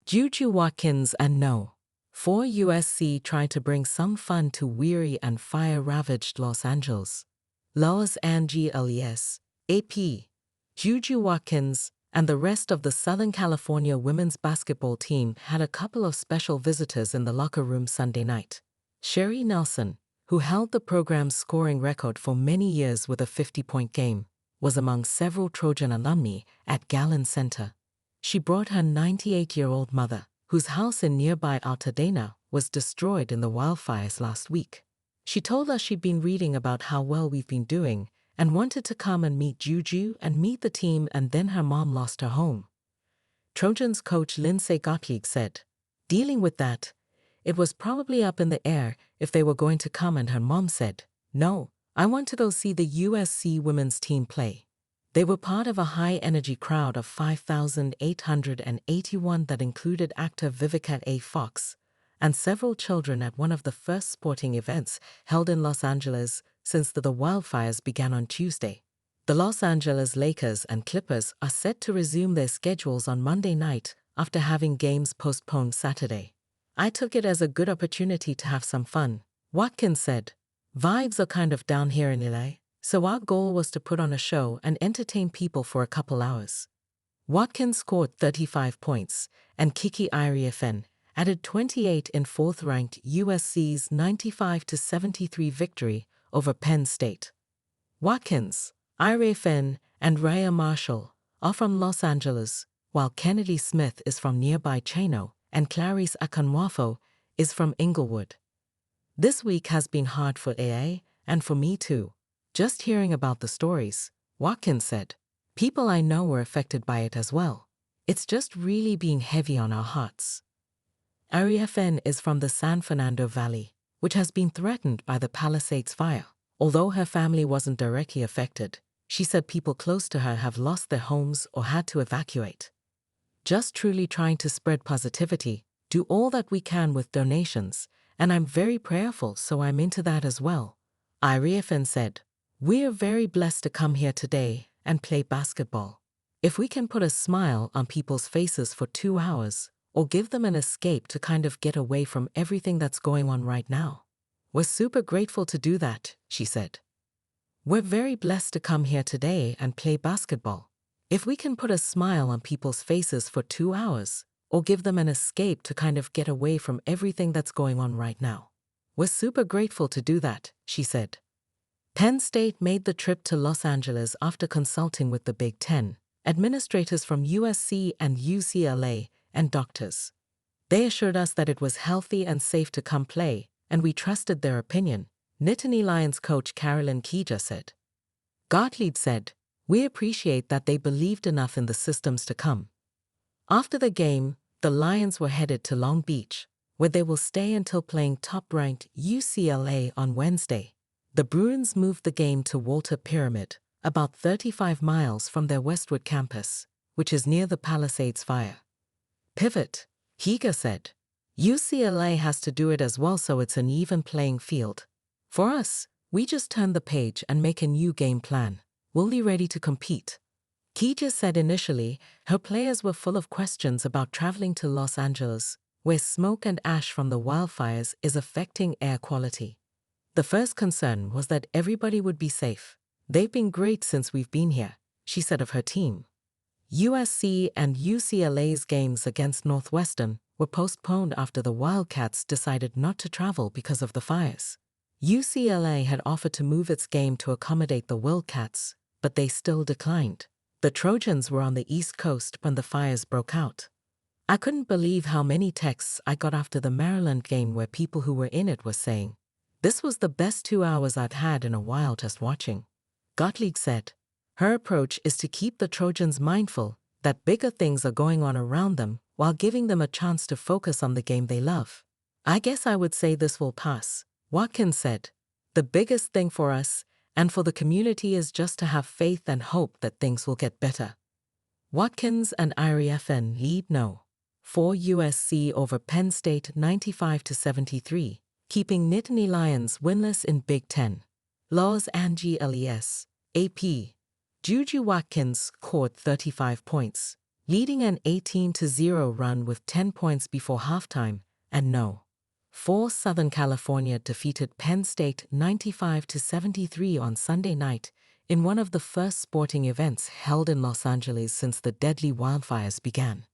JuJu Watkins and No. 4 USC tried to bring some fun to weary and fire-ravaged Los Angeles. Los Angeles, AP. JuJu Watkins and the rest of the Southern California women's basketball team had a couple of special visitors in the locker room Sunday night. Sherry Nelson, who held the program's scoring record for many years with a 50-point game, was among several Trojan alumni at Gallon Center. She brought her 98-year-old mother, whose house in nearby Altadena was destroyed in the wildfires last week. She told us she'd been reading about how well we've been doing and wanted to come and meet JuJu and meet the team, and then her mom lost her home. Trojans coach Lindsay Gottlieb said, dealing with that, it was probably up in the air if they were going to come, and her mom said, no, I want to go see the USC women's team play. They were part of a high-energy crowd of 5,881 that included actor Vivica A. Fox and several children at one of the first sporting events held in Los Angeles since the wildfires began on Tuesday. The Los Angeles Lakers and Clippers are set to resume their schedules on Monday night after having games postponed Saturday. I took it as a good opportunity to have some fun, Watkins said. Vibes are kind of down here in LA. So our goal was to put on a show and entertain people for a couple hours. Watkins scored 35 points, and Kiki Iriafen added 28 in fourth-ranked USC's 95-73 victory over Penn State. Watkins, Iriafen, and Rhea Marshall are from Los Angeles, while Kennedy Smith is from nearby Chino and Clarice Akanwafo is from Inglewood. This week has been hard for AA, and for me too. Just hearing about the stories, Watkins said, people I know were affected by it as well. It's just really being heavy on our hearts. Ariafen is from the San Fernando Valley, which has been threatened by the Palisades fire. Although her family wasn't directly affected, she said people close to her have lost their homes or had to evacuate. Just truly trying to spread positivity, do all that we can with donations, and I'm very prayerful, so I'm into that as well, Ariafen said. We're very blessed to come here today and play basketball. If we can put a smile on people's faces for 2 hours, or give them an escape to kind of get away from everything that's going on right now, we're super grateful to do that, she said. We're very blessed to come here today and play basketball. If we can put a smile on people's faces for 2 hours, or give them an escape to kind of get away from everything that's going on right now, we're super grateful to do that, she said. Penn State made the trip to Los Angeles after consulting with the Big Ten, administrators from USC and UCLA, and doctors. They assured us that it was healthy and safe to come play, and we trusted their opinion, Nittany Lions coach Carolyn Kija said. Gottlieb said, we appreciate that they believed enough in the systems to come. After the game, the Lions were headed to Long Beach, where they will stay until playing top-ranked UCLA on Wednesday. The Bruins moved the game to Walter Pyramid, about 35 miles from their Westwood campus, which is near the Palisades fire. Pivot, Higa said. UCLA has to do it as well, so it's an even playing field. For us, we just turn the page and make a new game plan. We'll be ready to compete. Kija said initially, her players were full of questions about traveling to Los Angeles, where smoke and ash from the wildfires is affecting air quality. The first concern was that everybody would be safe. They've been great since we've been here, she said of her team. USC and UCLA's games against Northwestern were postponed after the Wildcats decided not to travel because of the fires. UCLA had offered to move its game to accommodate the Wildcats, but they still declined. The Trojans were on the East Coast when the fires broke out. I couldn't believe how many texts I got after the Maryland game where people who were in it were saying, this was the best 2 hours I've had in a while just watching, Gottlieb said. Her approach is to keep the Trojans mindful that bigger things are going on around them while giving them a chance to focus on the game they love. I guess I would say this will pass, Watkins said. The biggest thing for us and for the community is just to have faith and hope that things will get better. Watkins and Iriafen lead No. 4 USC over Penn State 95-73. Keeping Nittany Lions winless in Big Ten. Los Angeles, AP. JuJu Watkins scored 35 points. leading an 18-0 run with 10 points before halftime, and No. 4 Southern California defeated Penn State 95-73 on Sunday night in one of the first sporting events held in Los Angeles since the deadly wildfires began.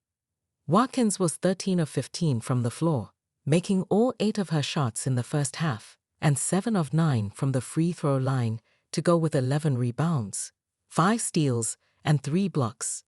Watkins was 13 of 15 from the floor, making all 8 of her shots in the first half, and 7 of 9 from the free throw line to go with 11 rebounds, 5 steals, and 3 blocks.